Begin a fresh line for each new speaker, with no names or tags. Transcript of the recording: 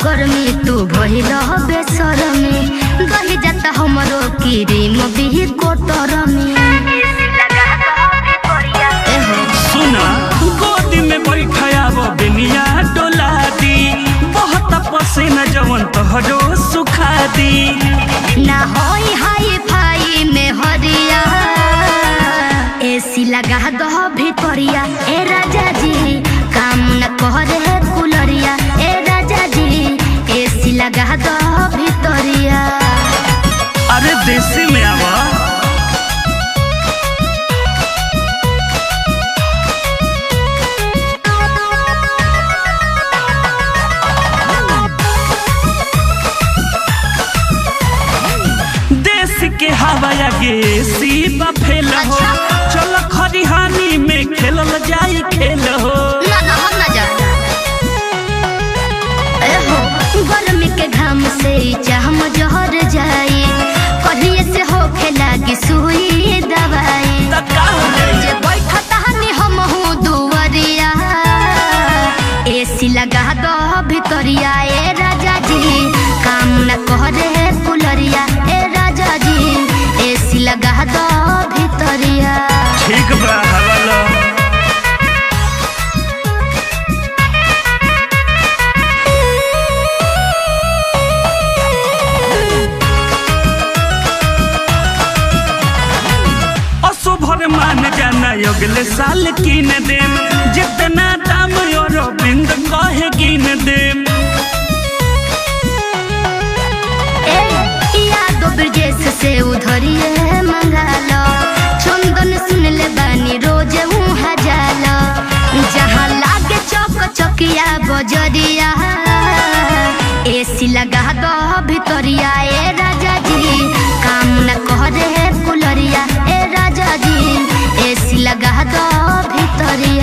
गर्मी तू भइल बेसरमी दही जाता हमरो क्रीम भी कोटर में
सुना गोदी में बैठायाब बेनिया डोला दी बहुत पसीना जवन तोहरो सुखा दी
ना होई हाई फाई में हरिया एसी लगा दो भितरिया ए राजा जी काम न करे कुलरिया ए राजा जी एसी लगा दो भितरिया।
अरे देसी में आवा के हवाया गे सीबा फेल हो चल खरिहानी में खेलल जाई खेल हो
ना ना हम ना जा ए हो गर्मी के घाम से चाहम जहर जाई कहिए से हो खेला की सुई दवाई
त का हो जाई
जे बैठता हनी हम हूं दुवरिया एसी लगा दो भितरिया ए राजा जी काम न करे कुलरिया ए राजा जी एसी लगा दो भितरिया।
ठीक बा हवालो असुभर मान जाना अगले साल कीन देम जितना दाम और बिंद कहे कीन देम
ब्रजेश से उधरिए मंगालो चंदन सुन ले बानी रोज मुँह जालो जहाँ लागे चौक चौकिया बजरिया एसी लगा दो भितरिया ए राजा जी काम न करे कुलरिया ए राजा जी एसी लगा दो भितरिया।